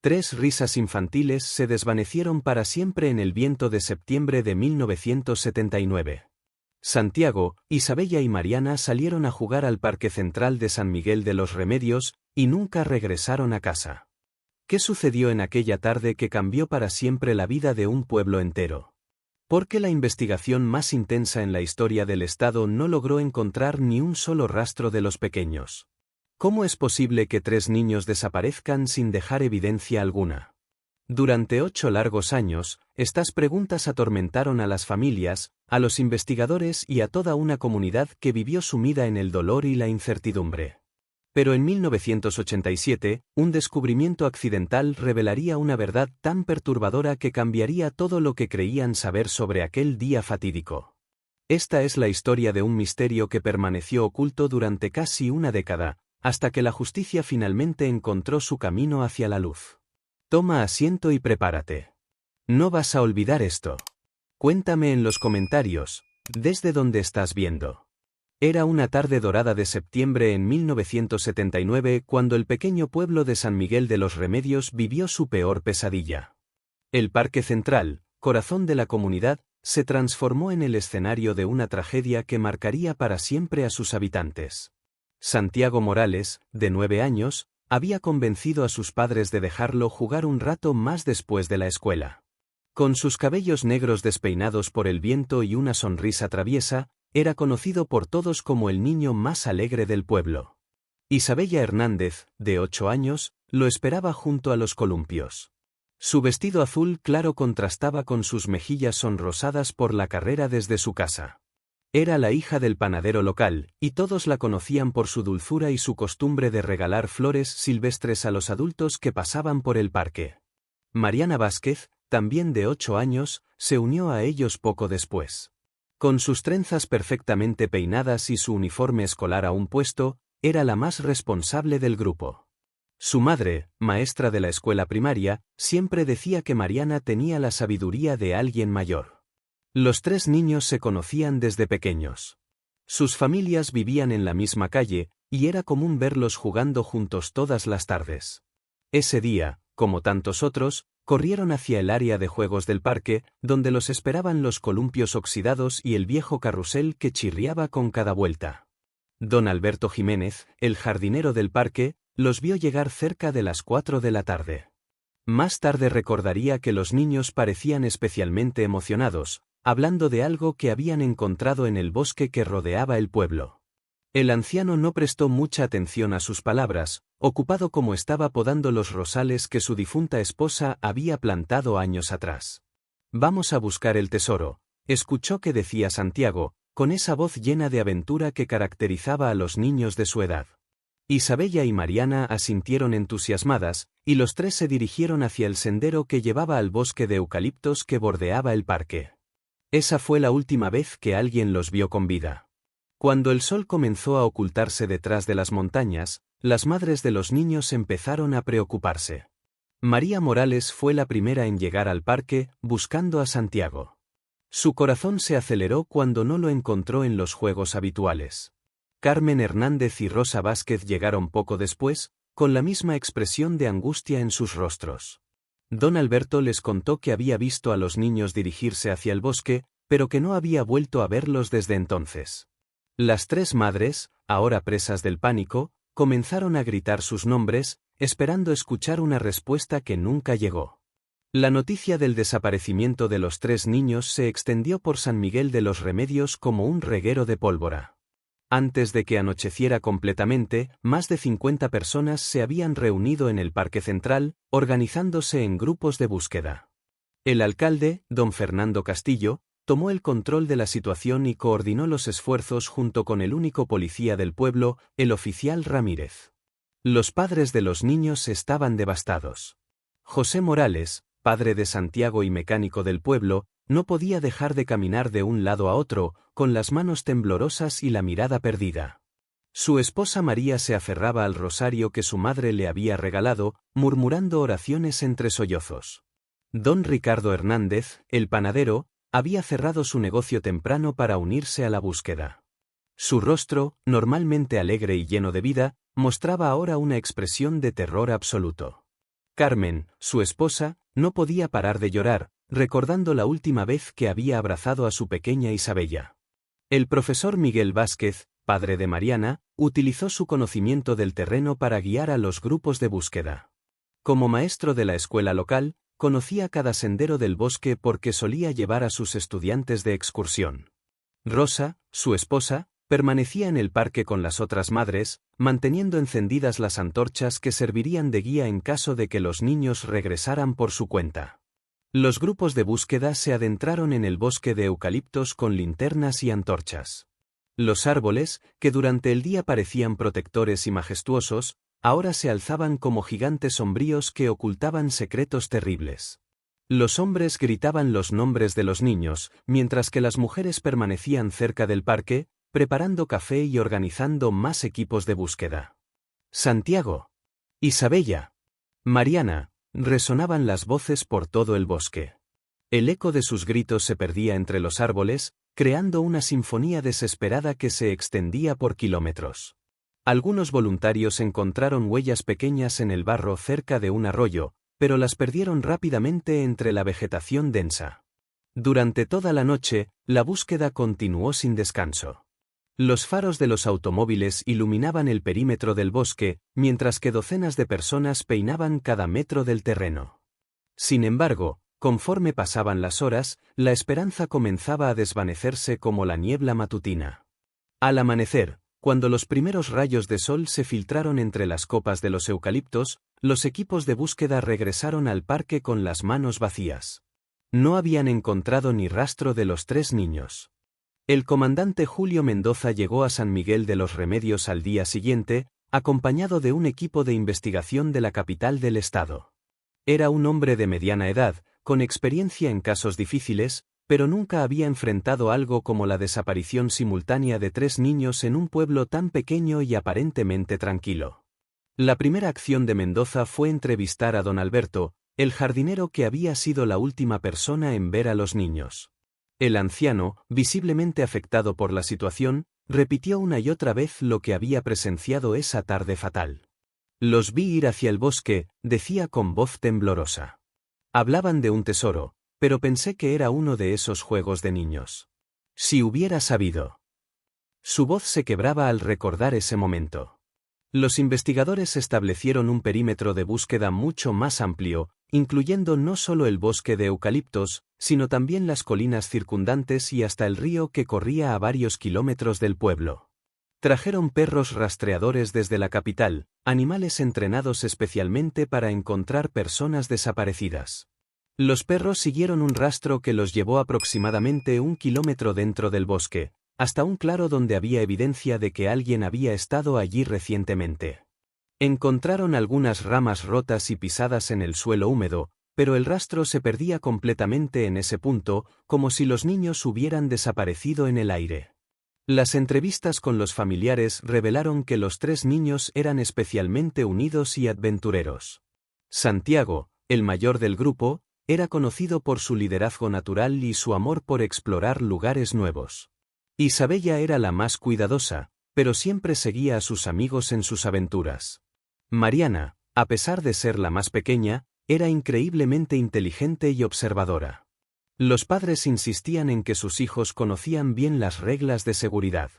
Tres risas infantiles se desvanecieron para siempre en el viento de septiembre de 1979. Santiago, Isabella y Mariana salieron a jugar al Parque Central de San Miguel de los Remedios, y nunca regresaron a casa. ¿Qué sucedió en aquella tarde que cambió para siempre la vida de un pueblo entero? ¿Por qué la investigación más intensa en la historia del Estado no logró encontrar ni un solo rastro de los pequeños? ¿Cómo es posible que 3 niños desaparezcan sin dejar evidencia alguna? Durante 8 largos años, estas preguntas atormentaron a las familias, a los investigadores y a toda una comunidad que vivió sumida en el dolor y la incertidumbre. Pero en 1987, un descubrimiento accidental revelaría una verdad tan perturbadora que cambiaría todo lo que creían saber sobre aquel día fatídico. Esta es la historia de un misterio que permaneció oculto durante casi una década, hasta que la justicia finalmente encontró su camino hacia la luz. Toma asiento y prepárate. No vas a olvidar esto. Cuéntame en los comentarios, ¿desde dónde estás viendo? Era una tarde dorada de septiembre en 1979 cuando el pequeño pueblo de San Miguel de los Remedios vivió su peor pesadilla. El Parque Central, corazón de la comunidad, se transformó en el escenario de una tragedia que marcaría para siempre a sus habitantes. Santiago Morales, de 9 años, había convencido a sus padres de dejarlo jugar un rato más después de la escuela. Con sus cabellos negros despeinados por el viento y una sonrisa traviesa, era conocido por todos como el niño más alegre del pueblo. Isabella Hernández, de 8 años, lo esperaba junto a los columpios. Su vestido azul claro contrastaba con sus mejillas sonrosadas por la carrera desde su casa. Era la hija del panadero local, y todos la conocían por su dulzura y su costumbre de regalar flores silvestres a los adultos que pasaban por el parque. Mariana Vázquez, también de 8 años, se unió a ellos poco después. Con sus trenzas perfectamente peinadas y su uniforme escolar aún puesto, era la más responsable del grupo. Su madre, maestra de la escuela primaria, siempre decía que Mariana tenía la sabiduría de alguien mayor. Los 3 niños se conocían desde pequeños. Sus familias vivían en la misma calle, y era común verlos jugando juntos todas las tardes. Ese día, como tantos otros, corrieron hacia el área de juegos del parque, donde los esperaban los columpios oxidados y el viejo carrusel que chirriaba con cada vuelta. Don Alberto Jiménez, el jardinero del parque, los vio llegar cerca de las 4 de la tarde. Más tarde recordaría que los niños parecían especialmente emocionados, hablando de algo que habían encontrado en el bosque que rodeaba el pueblo. El anciano no prestó mucha atención a sus palabras, ocupado como estaba podando los rosales que su difunta esposa había plantado años atrás. «Vamos a buscar el tesoro», escuchó que decía Santiago, con esa voz llena de aventura que caracterizaba a los niños de su edad. Isabella y Mariana asintieron entusiasmadas, y los 3 se dirigieron hacia el sendero que llevaba al bosque de eucaliptos que bordeaba el parque. Esa fue la última vez que alguien los vio con vida. Cuando el sol comenzó a ocultarse detrás de las montañas, las madres de los niños empezaron a preocuparse. María Morales fue la primera en llegar al parque, buscando a Santiago. Su corazón se aceleró cuando no lo encontró en los juegos habituales. Carmen Hernández y Rosa Vázquez llegaron poco después, con la misma expresión de angustia en sus rostros. Don Alberto les contó que había visto a los niños dirigirse hacia el bosque, pero que no había vuelto a verlos desde entonces. Las 3 madres, ahora presas del pánico, comenzaron a gritar sus nombres, esperando escuchar una respuesta que nunca llegó. La noticia del desaparecimiento de los 3 niños se extendió por San Miguel de los Remedios como un reguero de pólvora. Antes de que anocheciera completamente, más de 50 personas se habían reunido en el Parque Central, organizándose en grupos de búsqueda. El alcalde, don Fernando Castillo, tomó el control de la situación y coordinó los esfuerzos junto con el único policía del pueblo, el oficial Ramírez. Los padres de los niños estaban devastados. José Morales, padre de Santiago y mecánico del pueblo, no podía dejar de caminar de un lado a otro, con las manos temblorosas y la mirada perdida. Su esposa María se aferraba al rosario que su madre le había regalado, murmurando oraciones entre sollozos. Don Ricardo Hernández, el panadero, había cerrado su negocio temprano para unirse a la búsqueda. Su rostro, normalmente alegre y lleno de vida, mostraba ahora una expresión de terror absoluto. Carmen, su esposa, no podía parar de llorar, recordando la última vez que había abrazado a su pequeña Isabella. El profesor Miguel Vázquez, padre de Mariana, utilizó su conocimiento del terreno para guiar a los grupos de búsqueda. Como maestro de la escuela local, conocía cada sendero del bosque porque solía llevar a sus estudiantes de excursión. Rosa, su esposa, permanecía en el parque con las otras madres, manteniendo encendidas las antorchas que servirían de guía en caso de que los niños regresaran por su cuenta. Los grupos de búsqueda se adentraron en el bosque de eucaliptos con linternas y antorchas. Los árboles, que durante el día parecían protectores y majestuosos, ahora se alzaban como gigantes sombríos que ocultaban secretos terribles. Los hombres gritaban los nombres de los niños, mientras que las mujeres permanecían cerca del parque, preparando café y organizando más equipos de búsqueda. Santiago, Isabella, Mariana, resonaban las voces por todo el bosque. El eco de sus gritos se perdía entre los árboles, creando una sinfonía desesperada que se extendía por kilómetros. Algunos voluntarios encontraron huellas pequeñas en el barro cerca de un arroyo, pero las perdieron rápidamente entre la vegetación densa. Durante toda la noche, la búsqueda continuó sin descanso. Los faros de los automóviles iluminaban el perímetro del bosque, mientras que docenas de personas peinaban cada metro del terreno. Sin embargo, conforme pasaban las horas, la esperanza comenzaba a desvanecerse como la niebla matutina. Al amanecer, cuando los primeros rayos de sol se filtraron entre las copas de los eucaliptos, los equipos de búsqueda regresaron al parque con las manos vacías. No habían encontrado ni rastro de los 3 niños. El comandante Julio Mendoza llegó a San Miguel de los Remedios al día siguiente, acompañado de un equipo de investigación de la capital del estado. Era un hombre de mediana edad, con experiencia en casos difíciles, pero nunca había enfrentado algo como la desaparición simultánea de 3 niños en un pueblo tan pequeño y aparentemente tranquilo. La primera acción de Mendoza fue entrevistar a don Alberto, el jardinero que había sido la última persona en ver a los niños. El anciano, visiblemente afectado por la situación, repitió una y otra vez lo que había presenciado esa tarde fatal. Los vi ir hacia el bosque, decía con voz temblorosa. Hablaban de un tesoro, pero pensé que era uno de esos juegos de niños. Si hubiera sabido. Su voz se quebraba al recordar ese momento. Los investigadores establecieron un perímetro de búsqueda mucho más amplio, incluyendo no solo el bosque de eucaliptos, sino también las colinas circundantes y hasta el río que corría a varios kilómetros del pueblo. Trajeron perros rastreadores desde la capital, animales entrenados especialmente para encontrar personas desaparecidas. Los perros siguieron un rastro que los llevó aproximadamente 1 kilómetro dentro del bosque, hasta un claro donde había evidencia de que alguien había estado allí recientemente. Encontraron algunas ramas rotas y pisadas en el suelo húmedo, pero el rastro se perdía completamente en ese punto, como si los niños hubieran desaparecido en el aire. Las entrevistas con los familiares revelaron que los 3 niños eran especialmente unidos y aventureros. Santiago, el mayor del grupo, era conocido por su liderazgo natural y su amor por explorar lugares nuevos. Isabella era la más cuidadosa, pero siempre seguía a sus amigos en sus aventuras. Mariana, a pesar de ser la más pequeña, era increíblemente inteligente y observadora. Los padres insistían en que sus hijos conocían bien las reglas de seguridad.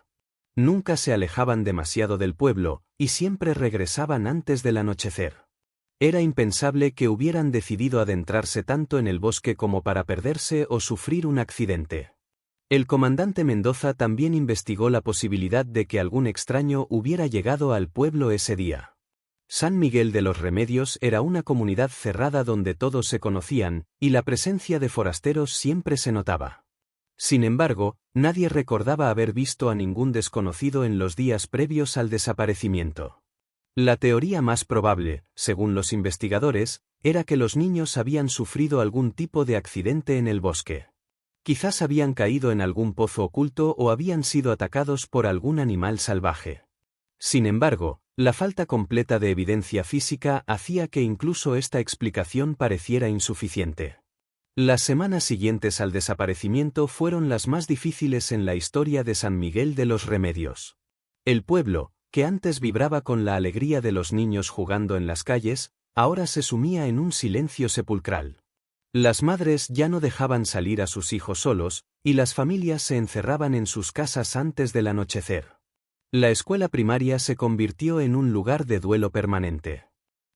Nunca se alejaban demasiado del pueblo, y siempre regresaban antes del anochecer. Era impensable que hubieran decidido adentrarse tanto en el bosque como para perderse o sufrir un accidente. El comandante Mendoza también investigó la posibilidad de que algún extraño hubiera llegado al pueblo ese día. San Miguel de los Remedios era una comunidad cerrada donde todos se conocían, y la presencia de forasteros siempre se notaba. Sin embargo, nadie recordaba haber visto a ningún desconocido en los días previos al desaparecimiento. La teoría más probable, según los investigadores, era que los niños habían sufrido algún tipo de accidente en el bosque. Quizás habían caído en algún pozo oculto o habían sido atacados por algún animal salvaje. Sin embargo, la falta completa de evidencia física hacía que incluso esta explicación pareciera insuficiente. Las semanas siguientes al desaparecimiento fueron las más difíciles en la historia de San Miguel de los Remedios. El pueblo, que antes vibraba con la alegría de los niños jugando en las calles, ahora se sumía en un silencio sepulcral. Las madres ya no dejaban salir a sus hijos solos, y las familias se encerraban en sus casas antes del anochecer. La escuela primaria se convirtió en un lugar de duelo permanente.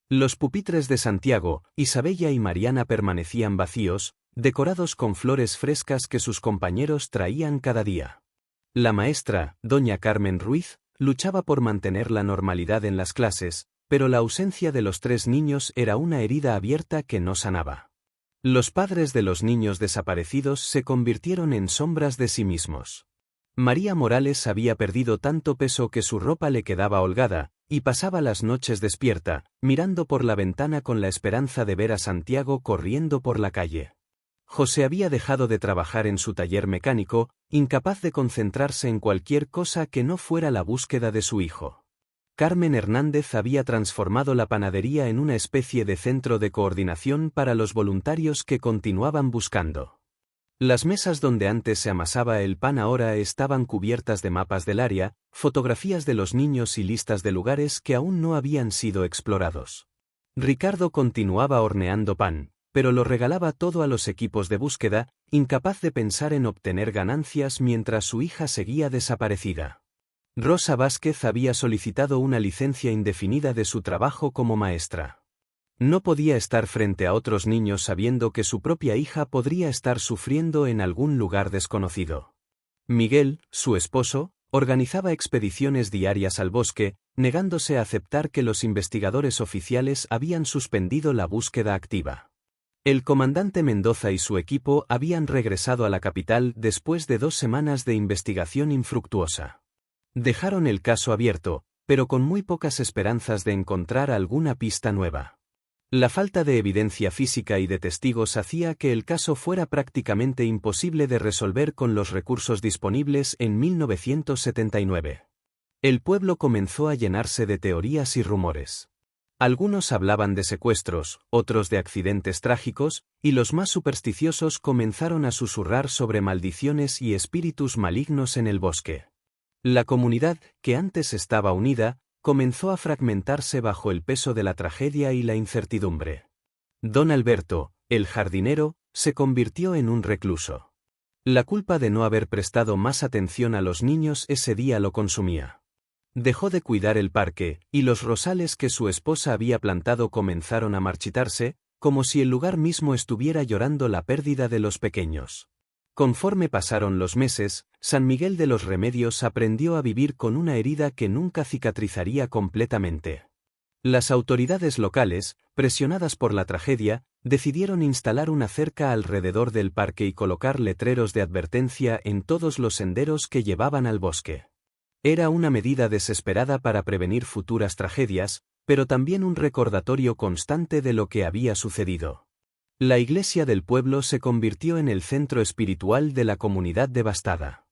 Los pupitres de Santiago, Isabella y Mariana permanecían vacíos, decorados con flores frescas que sus compañeros traían cada día. La maestra, doña Carmen Ruiz, luchaba por mantener la normalidad en las clases, pero la ausencia de los 3 niños era una herida abierta que no sanaba. Los padres de los niños desaparecidos se convirtieron en sombras de sí mismos. María Morales había perdido tanto peso que su ropa le quedaba holgada, y pasaba las noches despierta, mirando por la ventana con la esperanza de ver a Santiago corriendo por la calle. José había dejado de trabajar en su taller mecánico, incapaz de concentrarse en cualquier cosa que no fuera la búsqueda de su hijo. Carmen Hernández había transformado la panadería en una especie de centro de coordinación para los voluntarios que continuaban buscando. Las mesas donde antes se amasaba el pan ahora estaban cubiertas de mapas del área, fotografías de los niños y listas de lugares que aún no habían sido explorados. Ricardo continuaba horneando pan, pero lo regalaba todo a los equipos de búsqueda, incapaz de pensar en obtener ganancias mientras su hija seguía desaparecida. Rosa Vázquez había solicitado una licencia indefinida de su trabajo como maestra. No podía estar frente a otros niños sabiendo que su propia hija podría estar sufriendo en algún lugar desconocido. Miguel, su esposo, organizaba expediciones diarias al bosque, negándose a aceptar que los investigadores oficiales habían suspendido la búsqueda activa. El comandante Mendoza y su equipo habían regresado a la capital después de 2 semanas de investigación infructuosa. Dejaron el caso abierto, pero con muy pocas esperanzas de encontrar alguna pista nueva. La falta de evidencia física y de testigos hacía que el caso fuera prácticamente imposible de resolver con los recursos disponibles en 1979. El pueblo comenzó a llenarse de teorías y rumores. Algunos hablaban de secuestros, otros de accidentes trágicos, y los más supersticiosos comenzaron a susurrar sobre maldiciones y espíritus malignos en el bosque. La comunidad, que antes estaba unida, comenzó a fragmentarse bajo el peso de la tragedia y la incertidumbre. Don Alberto, el jardinero, se convirtió en un recluso. La culpa de no haber prestado más atención a los niños ese día lo consumía. Dejó de cuidar el parque, y los rosales que su esposa había plantado comenzaron a marchitarse, como si el lugar mismo estuviera llorando la pérdida de los pequeños. Conforme pasaron los meses, San Miguel de los Remedios aprendió a vivir con una herida que nunca cicatrizaría completamente. Las autoridades locales, presionadas por la tragedia, decidieron instalar una cerca alrededor del parque y colocar letreros de advertencia en todos los senderos que llevaban al bosque. Era una medida desesperada para prevenir futuras tragedias, pero también un recordatorio constante de lo que había sucedido. La iglesia del pueblo se convirtió en el centro espiritual de la comunidad devastada.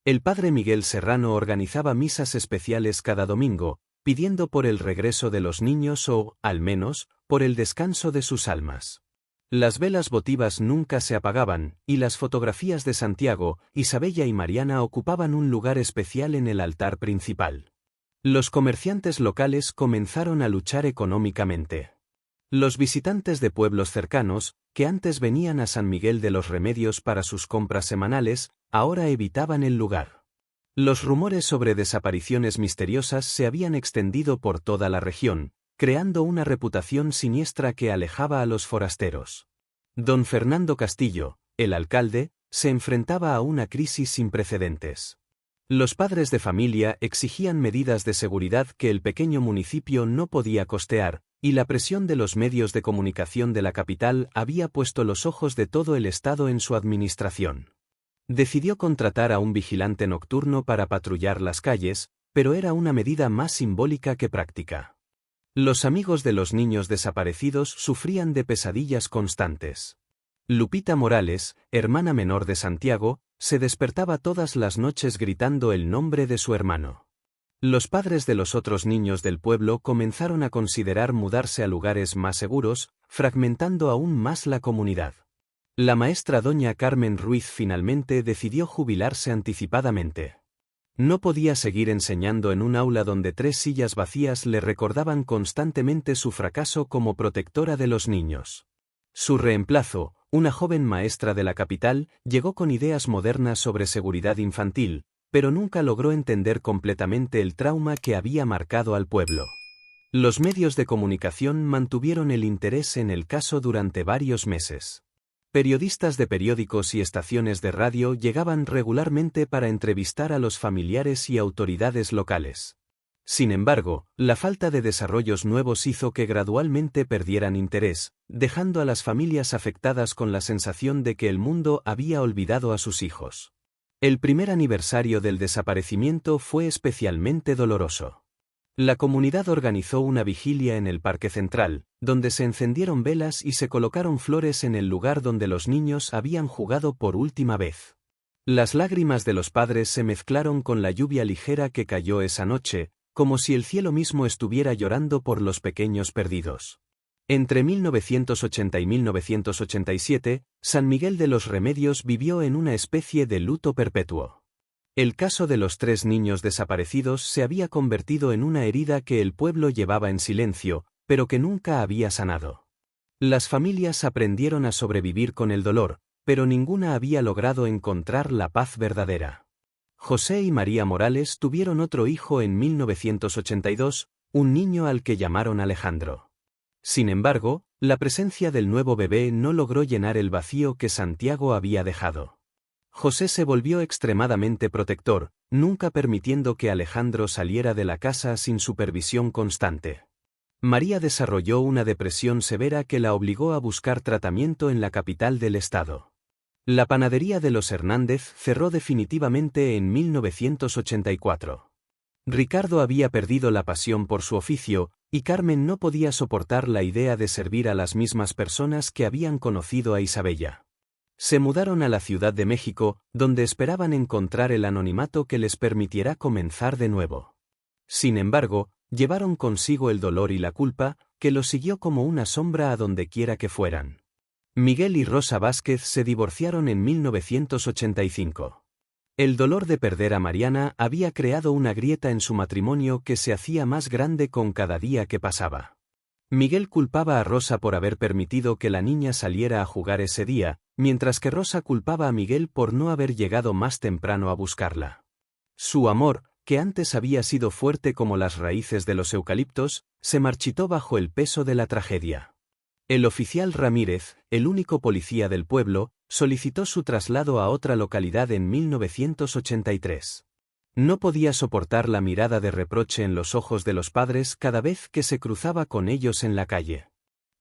El padre Miguel Serrano organizaba misas especiales cada domingo, pidiendo por el regreso de los niños o, al menos, por el descanso de sus almas. Las velas votivas nunca se apagaban, y las fotografías de Santiago, Isabella y Mariana ocupaban un lugar especial en el altar principal. Los comerciantes locales comenzaron a luchar económicamente. Los visitantes de pueblos cercanos, que antes venían a San Miguel de los Remedios para sus compras semanales, ahora evitaban el lugar. Los rumores sobre desapariciones misteriosas se habían extendido por toda la región, creando una reputación siniestra que alejaba a los forasteros. Don Fernando Castillo, el alcalde, se enfrentaba a una crisis sin precedentes. Los padres de familia exigían medidas de seguridad que el pequeño municipio no podía costear, y la presión de los medios de comunicación de la capital había puesto los ojos de todo el estado en su administración. Decidió contratar a un vigilante nocturno para patrullar las calles, pero era una medida más simbólica que práctica. Los amigos de los niños desaparecidos sufrían de pesadillas constantes. Lupita Morales, hermana menor de Santiago, se despertaba todas las noches gritando el nombre de su hermano. Los padres de los otros niños del pueblo comenzaron a considerar mudarse a lugares más seguros, fragmentando aún más la comunidad. La maestra doña Carmen Ruiz finalmente decidió jubilarse anticipadamente. No podía seguir enseñando en un aula donde 3 sillas vacías le recordaban constantemente su fracaso como protectora de los niños. Su reemplazo, una joven maestra de la capital, llegó con ideas modernas sobre seguridad infantil, pero nunca logró entender completamente el trauma que había marcado al pueblo. Los medios de comunicación mantuvieron el interés en el caso durante varios meses. Periodistas de periódicos y estaciones de radio llegaban regularmente para entrevistar a los familiares y autoridades locales. Sin embargo, la falta de desarrollos nuevos hizo que gradualmente perdieran interés, dejando a las familias afectadas con la sensación de que el mundo había olvidado a sus hijos. El primer aniversario del desaparecimiento fue especialmente doloroso. La comunidad organizó una vigilia en el Parque Central, donde se encendieron velas y se colocaron flores en el lugar donde los niños habían jugado por última vez. Las lágrimas de los padres se mezclaron con la lluvia ligera que cayó esa noche, como si el cielo mismo estuviera llorando por los pequeños perdidos. Entre 1980 y 1987, San Miguel de los Remedios vivió en una especie de luto perpetuo. El caso de los 3 niños desaparecidos se había convertido en una herida que el pueblo llevaba en silencio, pero que nunca había sanado. Las familias aprendieron a sobrevivir con el dolor, pero ninguna había logrado encontrar la paz verdadera. José y María Morales tuvieron otro hijo en 1982, un niño al que llamaron Alejandro. Sin embargo, la presencia del nuevo bebé no logró llenar el vacío que Santiago había dejado. José se volvió extremadamente protector, nunca permitiendo que Alejandro saliera de la casa sin supervisión constante. María desarrolló una depresión severa que la obligó a buscar tratamiento en la capital del estado. La panadería de los Hernández cerró definitivamente en 1984. Ricardo había perdido la pasión por su oficio, y Carmen no podía soportar la idea de servir a las mismas personas que habían conocido a Isabella. Se mudaron a la Ciudad de México, donde esperaban encontrar el anonimato que les permitiera comenzar de nuevo. Sin embargo, llevaron consigo el dolor y la culpa, que los siguió como una sombra a donde quiera que fueran. Miguel y Rosa Vázquez se divorciaron en 1985. El dolor de perder a Mariana había creado una grieta en su matrimonio que se hacía más grande con cada día que pasaba. Miguel culpaba a Rosa por haber permitido que la niña saliera a jugar ese día, mientras que Rosa culpaba a Miguel por no haber llegado más temprano a buscarla. Su amor, que antes había sido fuerte como las raíces de los eucaliptos, se marchitó bajo el peso de la tragedia. El oficial Ramírez, el único policía del pueblo, solicitó su traslado a otra localidad en 1983. No podía soportar la mirada de reproche en los ojos de los padres cada vez que se cruzaba con ellos en la calle.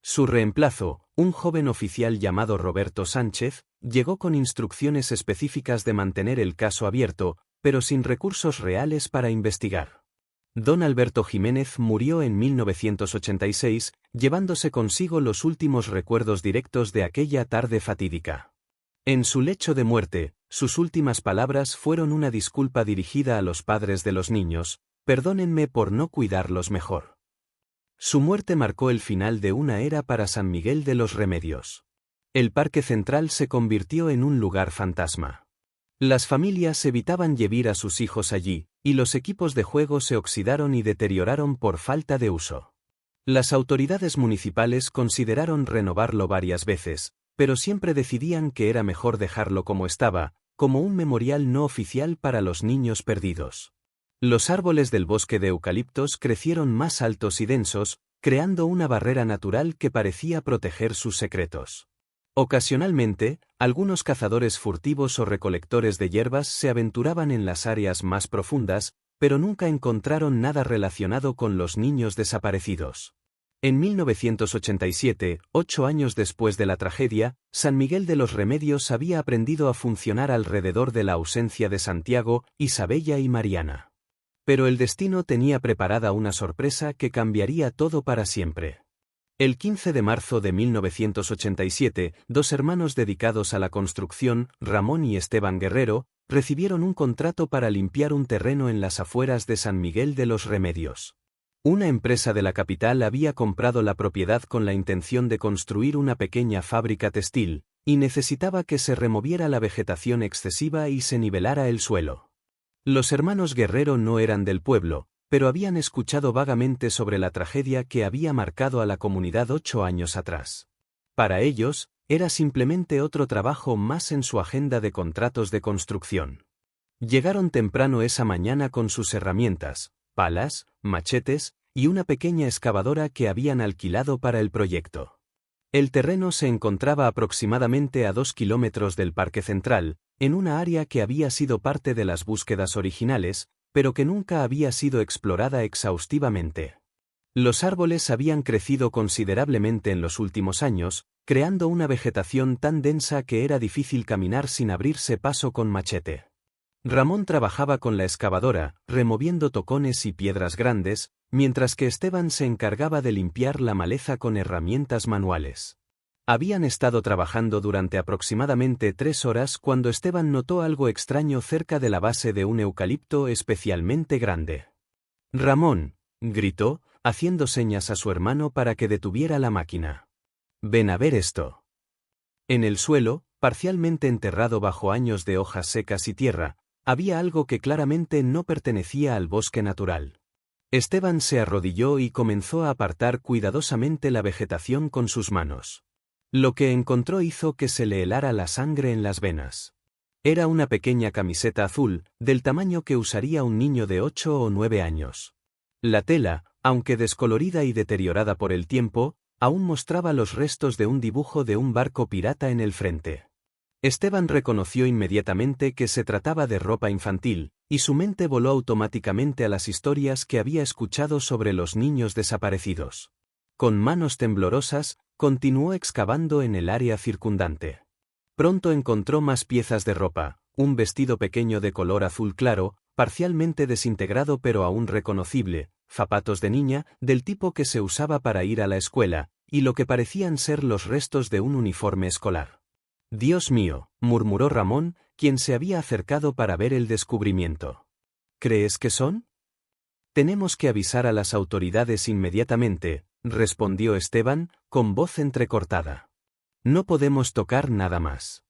Su reemplazo, un joven oficial llamado Roberto Sánchez, llegó con instrucciones específicas de mantener el caso abierto, pero sin recursos reales para investigar. Don Alberto Jiménez murió en 1986, llevándose consigo los últimos recuerdos directos de aquella tarde fatídica. En su lecho de muerte, sus últimas palabras fueron una disculpa dirigida a los padres de los niños: perdónenme por no cuidarlos mejor. Su muerte marcó el final de una era para San Miguel de los Remedios. El Parque Central se convirtió en un lugar fantasma. Las familias evitaban llevar a sus hijos allí, y los equipos de juego se oxidaron y deterioraron por falta de uso. Las autoridades municipales consideraron renovarlo varias veces, pero siempre decidían que era mejor dejarlo como estaba, como un memorial no oficial para los niños perdidos. Los árboles del bosque de eucaliptos crecieron más altos y densos, creando una barrera natural que parecía proteger sus secretos. Ocasionalmente, algunos cazadores furtivos o recolectores de hierbas se aventuraban en las áreas más profundas, pero nunca encontraron nada relacionado con los niños desaparecidos. En 1987, 8 años después de la tragedia, San Miguel de los Remedios había aprendido a funcionar alrededor de la ausencia de Santiago, Isabella y Mariana. Pero el destino tenía preparada una sorpresa que cambiaría todo para siempre. El 15 de marzo de 1987, 2 hermanos dedicados a la construcción, Ramón y Esteban Guerrero, recibieron un contrato para limpiar un terreno en las afueras de San Miguel de los Remedios. Una empresa de la capital había comprado la propiedad con la intención de construir una pequeña fábrica textil, y necesitaba que se removiera la vegetación excesiva y se nivelara el suelo. Los hermanos Guerrero no eran del pueblo, pero habían escuchado vagamente sobre la tragedia que había marcado a la comunidad 8 años atrás. Para ellos, era simplemente otro trabajo más en su agenda de contratos de construcción. Llegaron temprano esa mañana con sus herramientas, palas, machetes y una pequeña excavadora que habían alquilado para el proyecto. El terreno se encontraba aproximadamente a 2 kilómetros del Parque Central, en una área que había sido parte de las búsquedas originales, pero que nunca había sido explorada exhaustivamente. Los árboles habían crecido considerablemente en los últimos años, creando una vegetación tan densa que era difícil caminar sin abrirse paso con machete. Ramón trabajaba con la excavadora, removiendo tocones y piedras grandes, mientras que Esteban se encargaba de limpiar la maleza con herramientas manuales. Habían estado trabajando durante aproximadamente 3 horas cuando Esteban notó algo extraño cerca de la base de un eucalipto especialmente grande. «Ramón», gritó, haciendo señas a su hermano para que detuviera la máquina. «Ven a ver esto». En el suelo, parcialmente enterrado bajo años de hojas secas y tierra, había algo que claramente no pertenecía al bosque natural. Esteban se arrodilló y comenzó a apartar cuidadosamente la vegetación con sus manos. Lo que encontró hizo que se le helara la sangre en las venas. Era una pequeña camiseta azul, del tamaño que usaría un niño de 8 o 9 años. La tela, aunque descolorida y deteriorada por el tiempo, aún mostraba los restos de un dibujo de un barco pirata en el frente. Esteban reconoció inmediatamente que se trataba de ropa infantil, y su mente voló automáticamente a las historias que había escuchado sobre los niños desaparecidos. Con manos temblorosas, continuó excavando en el área circundante. Pronto encontró más piezas de ropa, un vestido pequeño de color azul claro, parcialmente desintegrado pero aún reconocible, zapatos de niña, del tipo que se usaba para ir a la escuela, y lo que parecían ser los restos de un uniforme escolar. «Dios mío», murmuró Ramón, quien se había acercado para ver el descubrimiento. «¿Crees que son?» «Tenemos que avisar a las autoridades inmediatamente», respondió Esteban, con voz entrecortada. «No podemos tocar nada más».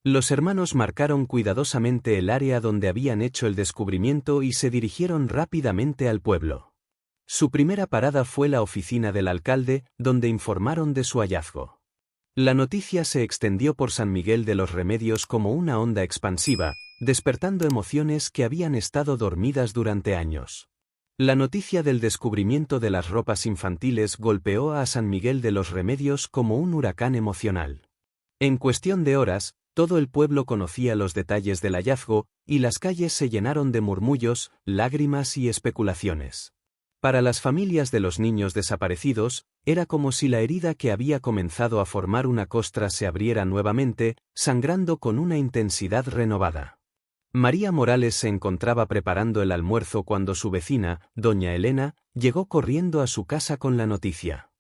Los hermanos marcaron cuidadosamente el área donde habían hecho el descubrimiento y se dirigieron rápidamente al pueblo. Su primera parada fue la oficina del alcalde, donde informaron de su hallazgo. La noticia se extendió por San Miguel de los Remedios como una onda expansiva, despertando emociones que habían estado dormidas durante años. La noticia del descubrimiento de las ropas infantiles golpeó a San Miguel de los Remedios como un huracán emocional. En cuestión de horas, todo el pueblo conocía los detalles del hallazgo, y las calles se llenaron de murmullos, lágrimas y especulaciones. Para las familias de los niños desaparecidos, era como si la herida que había comenzado a formar una costra se abriera nuevamente, sangrando con una intensidad renovada. María Morales se encontraba preparando el almuerzo cuando su vecina, doña Elena, llegó corriendo a su casa con la noticia.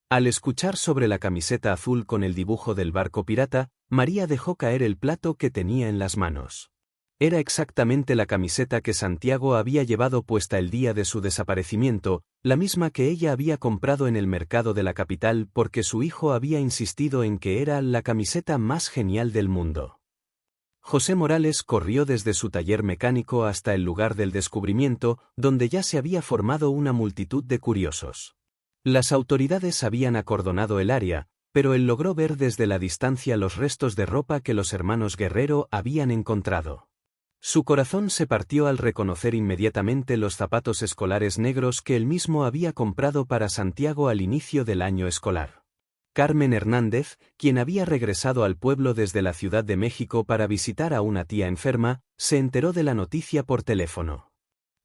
Al escuchar sobre la camiseta azul con el dibujo del barco pirata, María dejó caer el plato que tenía en las manos. Era exactamente la camiseta que Santiago había llevado puesta el día de su desaparecimiento, la misma que ella había comprado en el mercado de la capital porque su hijo había insistido en que era la camiseta más genial del mundo. José Morales corrió desde su taller mecánico hasta el lugar del descubrimiento, donde ya se había formado una multitud de curiosos. Las autoridades habían acordonado el área, pero él logró ver desde la distancia los restos de ropa que los hermanos Guerrero habían encontrado. Su corazón se partió al reconocer inmediatamente los zapatos escolares negros que él mismo había comprado para Santiago al inicio del año escolar. Carmen Hernández, quien había regresado al pueblo desde la Ciudad de México para visitar a una tía enferma, se enteró de la noticia por teléfono.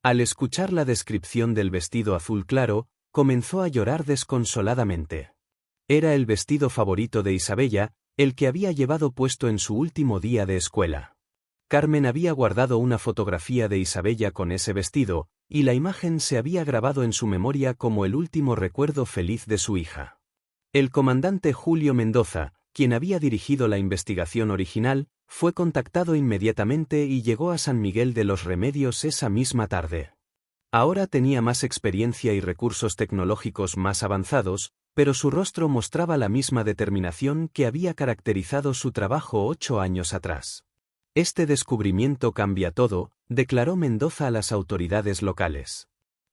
Al escuchar la descripción del vestido azul claro, comenzó a llorar desconsoladamente. Era el vestido favorito de Isabella, el que había llevado puesto en su último día de escuela. Carmen había guardado una fotografía de Isabella con ese vestido, y la imagen se había grabado en su memoria como el último recuerdo feliz de su hija. El comandante Julio Mendoza, quien había dirigido la investigación original, fue contactado inmediatamente y llegó a San Miguel de los Remedios esa misma tarde. Ahora tenía más experiencia y recursos tecnológicos más avanzados, pero su rostro mostraba la misma determinación que había caracterizado su trabajo 8 años atrás. «Este descubrimiento cambia todo», declaró Mendoza a las autoridades locales.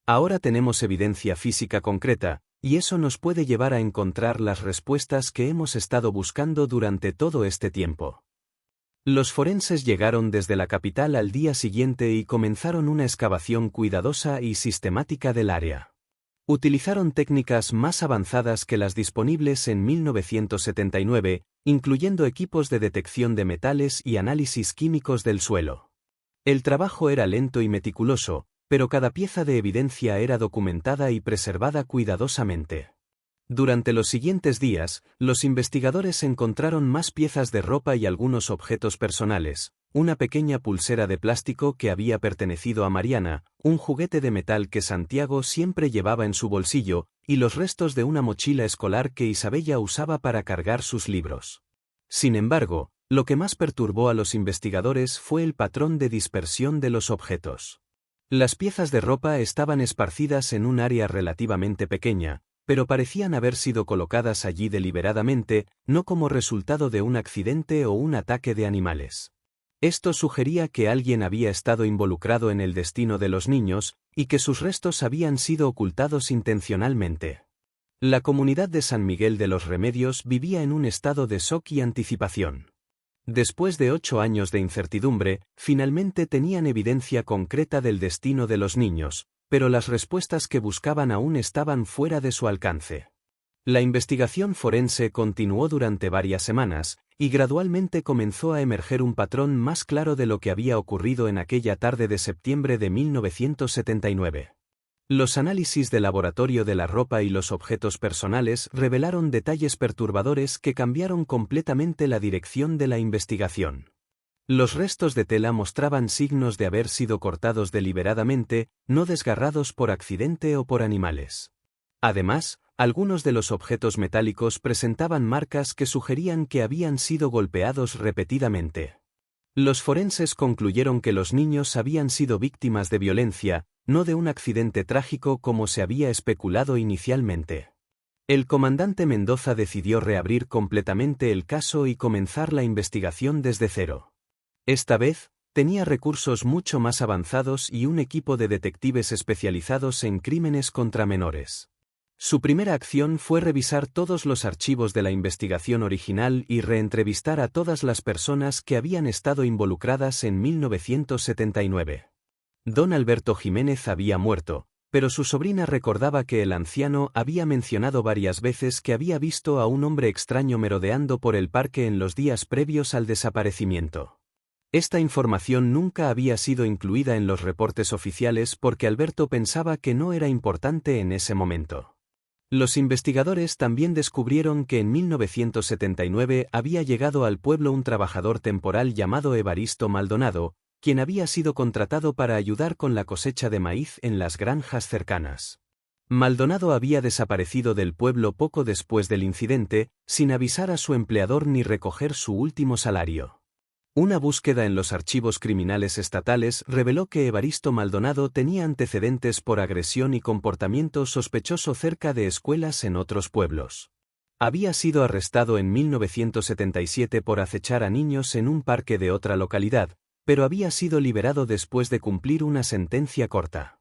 Ahora tenemos evidencia física concreta, y eso nos puede llevar a encontrar las respuestas que hemos estado buscando durante todo este tiempo. Los forenses llegaron desde la capital al día siguiente y comenzaron una excavación cuidadosa y sistemática del área. Utilizaron técnicas más avanzadas que las disponibles en 1979, incluyendo equipos de detección de metales y análisis químicos del suelo. El trabajo era lento y meticuloso, pero cada pieza de evidencia era documentada y preservada cuidadosamente. Durante los siguientes días, los investigadores encontraron más piezas de ropa y algunos objetos personales, una pequeña pulsera de plástico que había pertenecido a Mariana, un juguete de metal que Santiago siempre llevaba en su bolsillo, y los restos de una mochila escolar que Isabella usaba para cargar sus libros. Sin embargo, lo que más perturbó a los investigadores fue el patrón de dispersión de los objetos. Las piezas de ropa estaban esparcidas en un área relativamente pequeña, pero parecían haber sido colocadas allí deliberadamente, no como resultado de un accidente o un ataque de animales. Esto sugería que alguien había estado involucrado en el destino de los niños, y que sus restos habían sido ocultados intencionalmente. La comunidad de San Miguel de los Remedios vivía en un estado de shock y anticipación. Después de 8 años de incertidumbre, finalmente tenían evidencia concreta del destino de los niños, pero las respuestas que buscaban aún estaban fuera de su alcance. La investigación forense continuó durante varias semanas, y gradualmente comenzó a emerger un patrón más claro de lo que había ocurrido en aquella tarde de septiembre de 1979. Los análisis de laboratorio de la ropa y los objetos personales revelaron detalles perturbadores que cambiaron completamente la dirección de la investigación. Los restos de tela mostraban signos de haber sido cortados deliberadamente, no desgarrados por accidente o por animales. Además, algunos de los objetos metálicos presentaban marcas que sugerían que habían sido golpeados repetidamente. Los forenses concluyeron que los niños habían sido víctimas de violencia, no de un accidente trágico como se había especulado inicialmente. El comandante Mendoza decidió reabrir completamente el caso y comenzar la investigación desde cero. Esta vez, tenía recursos mucho más avanzados y un equipo de detectives especializados en crímenes contra menores. Su primera acción fue revisar todos los archivos de la investigación original y reentrevistar a todas las personas que habían estado involucradas en 1979. Don Alberto Jiménez había muerto, pero su sobrina recordaba que el anciano había mencionado varias veces que había visto a un hombre extraño merodeando por el parque en los días previos al desaparecimiento. Esta información nunca había sido incluida en los reportes oficiales porque Alberto pensaba que no era importante en ese momento. Los investigadores también descubrieron que en 1979 había llegado al pueblo un trabajador temporal llamado Evaristo Maldonado, quien había sido contratado para ayudar con la cosecha de maíz en las granjas cercanas. Maldonado había desaparecido del pueblo poco después del incidente, sin avisar a su empleador ni recoger su último salario. Una búsqueda en los archivos criminales estatales reveló que Evaristo Maldonado tenía antecedentes por agresión y comportamiento sospechoso cerca de escuelas en otros pueblos. Había sido arrestado en 1977 por acechar a niños en un parque de otra localidad, pero había sido liberado después de cumplir una sentencia corta.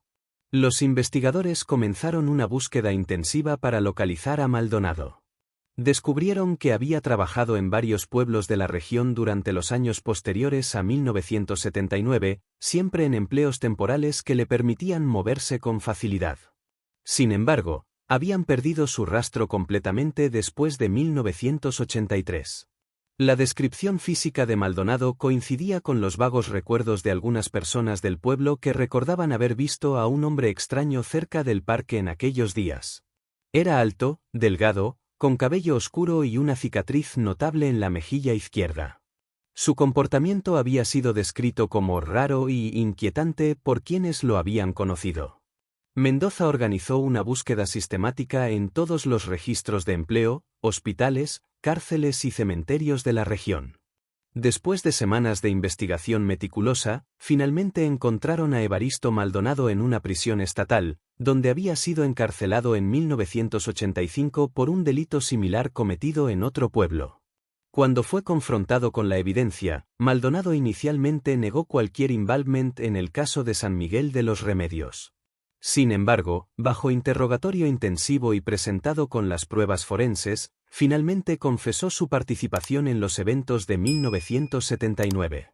Los investigadores comenzaron una búsqueda intensiva para localizar a Maldonado. Descubrieron que había trabajado en varios pueblos de la región durante los años posteriores a 1979, siempre en empleos temporales que le permitían moverse con facilidad. Sin embargo, habían perdido su rastro completamente después de 1983. La descripción física de Maldonado coincidía con los vagos recuerdos de algunas personas del pueblo que recordaban haber visto a un hombre extraño cerca del parque en aquellos días. Era alto, delgado, con cabello oscuro y una cicatriz notable en la mejilla izquierda. Su comportamiento había sido descrito como raro y inquietante por quienes lo habían conocido. Mendoza organizó una búsqueda sistemática en todos los registros de empleo, hospitales, cárceles y cementerios de la región. Después de semanas de investigación meticulosa, finalmente encontraron a Evaristo Maldonado en una prisión estatal, donde había sido encarcelado en 1985 por un delito similar cometido en otro pueblo. Cuando fue confrontado con la evidencia, Maldonado inicialmente negó cualquier involvement en el caso de San Miguel de los Remedios. Sin embargo, bajo interrogatorio intensivo y presentado con las pruebas forenses, finalmente confesó su participación en los eventos de 1979.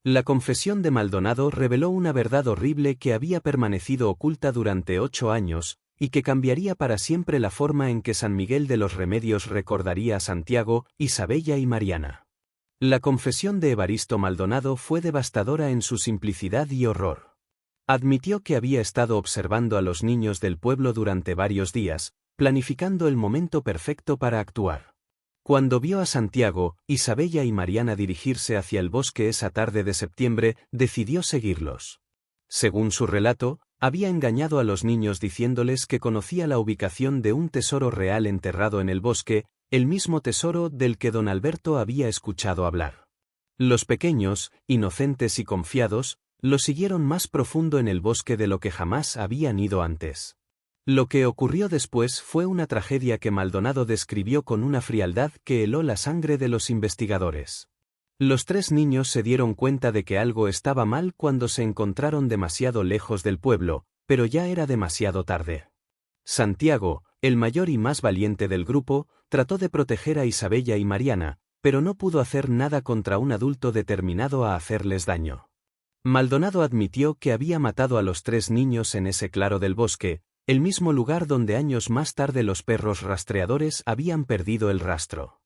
La confesión de Maldonado reveló una verdad horrible que había permanecido oculta durante 8 años, y que cambiaría para siempre la forma en que San Miguel de los Remedios recordaría a Santiago, Isabella y Mariana. La confesión de Evaristo Maldonado fue devastadora en su simplicidad y horror. Admitió que había estado observando a los niños del pueblo durante varios días, planificando el momento perfecto para actuar. Cuando vio a Santiago, Isabella y Mariana dirigirse hacia el bosque esa tarde de septiembre, decidió seguirlos. Según su relato, había engañado a los niños diciéndoles que conocía la ubicación de un tesoro real enterrado en el bosque, el mismo tesoro del que don Alberto había escuchado hablar. Los pequeños, inocentes y confiados, lo siguieron más profundo en el bosque de lo que jamás habían ido antes. Lo que ocurrió después fue una tragedia que Maldonado describió con una frialdad que heló la sangre de los investigadores. Los 3 niños se dieron cuenta de que algo estaba mal cuando se encontraron demasiado lejos del pueblo, pero ya era demasiado tarde. Santiago, el mayor y más valiente del grupo, trató de proteger a Isabella y Mariana, pero no pudo hacer nada contra un adulto determinado a hacerles daño. Maldonado admitió que había matado a los 3 niños en ese claro del bosque, el mismo lugar donde años más tarde los perros rastreadores habían perdido el rastro.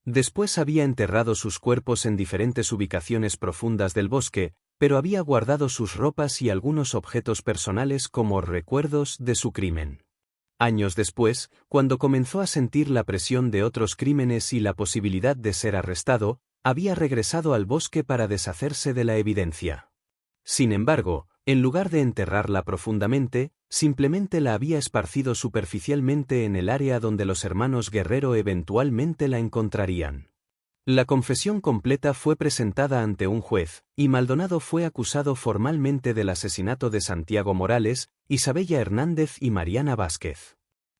Después había enterrado sus cuerpos en diferentes ubicaciones profundas del bosque, pero había guardado sus ropas y algunos objetos personales como recuerdos de su crimen. Años después, cuando comenzó a sentir la presión de otros crímenes y la posibilidad de ser arrestado, había regresado al bosque para deshacerse de la evidencia. Sin embargo, en lugar de enterrarla profundamente, simplemente la había esparcido superficialmente en el área donde los hermanos Guerrero eventualmente la encontrarían. La confesión completa fue presentada ante un juez, y Maldonado fue acusado formalmente del asesinato de Santiago Morales, Isabella Hernández y Mariana Vázquez.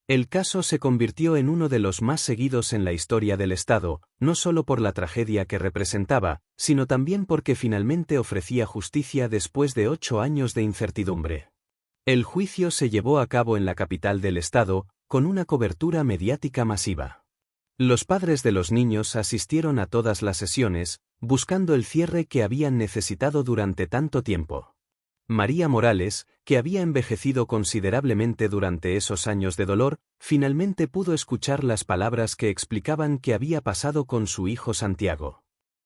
El caso se convirtió en uno de los más seguidos en la historia del Estado, no solo por la tragedia que representaba, sino también porque finalmente ofrecía justicia después de 8 años de incertidumbre. El juicio se llevó a cabo en la capital del Estado, con una cobertura mediática masiva. Los padres de los niños asistieron a todas las sesiones, buscando el cierre que habían necesitado durante tanto tiempo. María Morales, que había envejecido considerablemente durante esos años de dolor, finalmente pudo escuchar las palabras que explicaban qué había pasado con su hijo Santiago.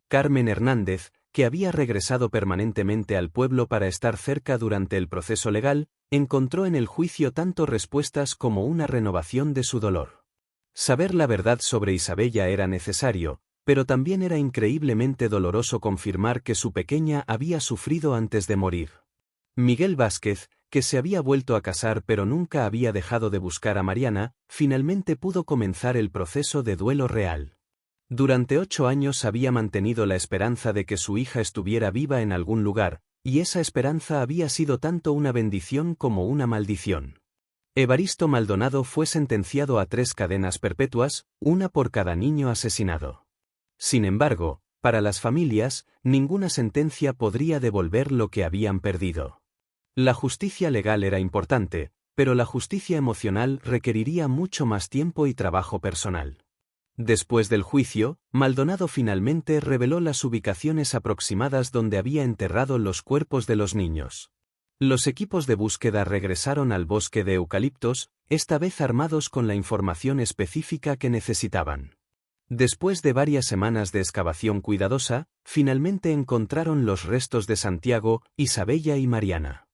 Carmen Hernández, que había regresado permanentemente al pueblo para estar cerca durante el proceso legal, encontró en el juicio tanto respuestas como una renovación de su dolor. Saber la verdad sobre Isabella era necesario, pero también era increíblemente doloroso confirmar que su pequeña había sufrido antes de morir. Miguel Vázquez, que se había vuelto a casar pero nunca había dejado de buscar a Mariana, finalmente pudo comenzar el proceso de duelo real. Durante 8 años había mantenido la esperanza de que su hija estuviera viva en algún lugar, y esa esperanza había sido tanto una bendición como una maldición. Evaristo Maldonado fue sentenciado a 3 cadenas perpetuas, una por cada niño asesinado. Sin embargo, para las familias, ninguna sentencia podría devolver lo que habían perdido. La justicia legal era importante, pero la justicia emocional requeriría mucho más tiempo y trabajo personal. Después del juicio, Maldonado finalmente reveló las ubicaciones aproximadas donde había enterrado los cuerpos de los niños. Los equipos de búsqueda regresaron al bosque de eucaliptos, esta vez armados con la información específica que necesitaban. Después de varias semanas de excavación cuidadosa, finalmente encontraron los restos de Santiago, Isabella y Mariana.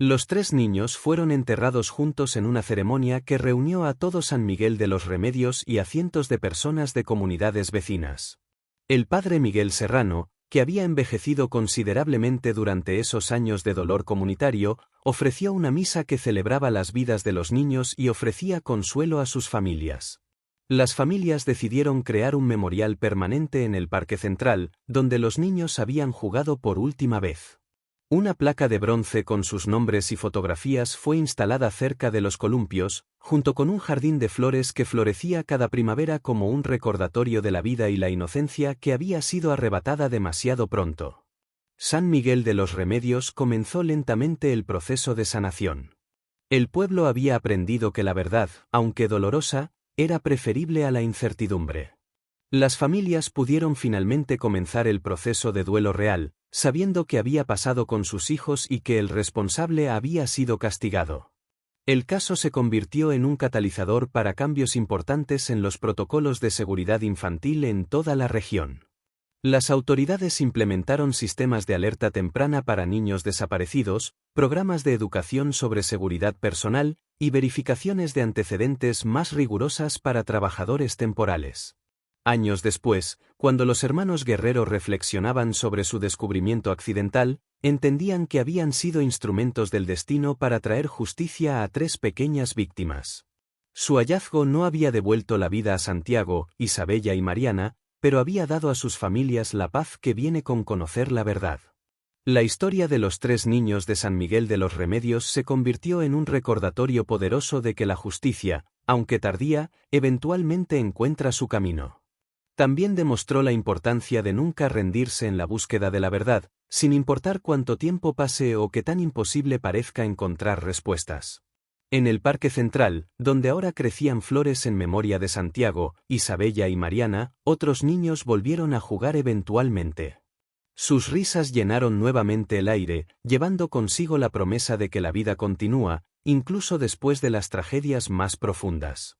Los 3 niños fueron enterrados juntos en una ceremonia que reunió a todo San Miguel de los Remedios y a cientos de personas de comunidades vecinas. El padre Miguel Serrano, que había envejecido considerablemente durante esos años de dolor comunitario, ofreció una misa que celebraba las vidas de los niños y ofrecía consuelo a sus familias. Las familias decidieron crear un memorial permanente en el Parque Central, donde los niños habían jugado por última vez. Una placa de bronce con sus nombres y fotografías fue instalada cerca de los columpios, junto con un jardín de flores que florecía cada primavera como un recordatorio de la vida y la inocencia que había sido arrebatada demasiado pronto. San Miguel de los Remedios comenzó lentamente el proceso de sanación. El pueblo había aprendido que la verdad, aunque dolorosa, era preferible a la incertidumbre. Las familias pudieron finalmente comenzar el proceso de duelo real, sabiendo qué había pasado con sus hijos y que el responsable había sido castigado. El caso se convirtió en un catalizador para cambios importantes en los protocolos de seguridad infantil en toda la región. Las autoridades implementaron sistemas de alerta temprana para niños desaparecidos, programas de educación sobre seguridad personal y verificaciones de antecedentes más rigurosas para trabajadores temporales. Años después, cuando los hermanos Guerrero reflexionaban sobre su descubrimiento accidental, entendían que habían sido instrumentos del destino para traer justicia a 3 pequeñas víctimas. Su hallazgo no había devuelto la vida a Santiago, Isabella y Mariana, pero había dado a sus familias la paz que viene con conocer la verdad. La historia de los 3 niños de San Miguel de los Remedios se convirtió en un recordatorio poderoso de que la justicia, aunque tardía, eventualmente encuentra su camino. También demostró la importancia de nunca rendirse en la búsqueda de la verdad, sin importar cuánto tiempo pase o qué tan imposible parezca encontrar respuestas. En el Parque Central, donde ahora crecían flores en memoria de Santiago, Isabella y Mariana, otros niños volvieron a jugar eventualmente. Sus risas llenaron nuevamente el aire, llevando consigo la promesa de que la vida continúa, incluso después de las tragedias más profundas.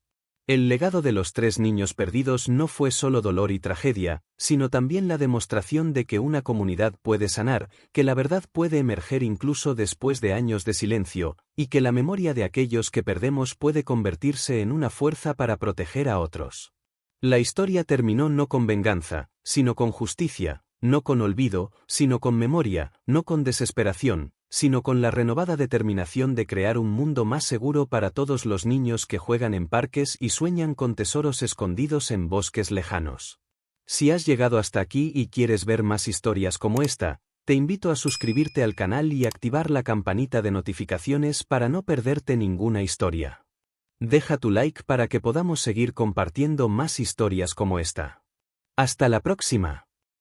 El legado de los 3 niños perdidos no fue solo dolor y tragedia, sino también la demostración de que una comunidad puede sanar, que la verdad puede emerger incluso después de años de silencio, y que la memoria de aquellos que perdemos puede convertirse en una fuerza para proteger a otros. La historia terminó no con venganza, sino con justicia, no con olvido, sino con memoria, no con desesperación, sino con la renovada determinación de crear un mundo más seguro para todos los niños que juegan en parques y sueñan con tesoros escondidos en bosques lejanos. Si has llegado hasta aquí y quieres ver más historias como esta, te invito a suscribirte al canal y activar la campanita de notificaciones para no perderte ninguna historia. Deja tu like para que podamos seguir compartiendo más historias como esta. ¡Hasta la próxima!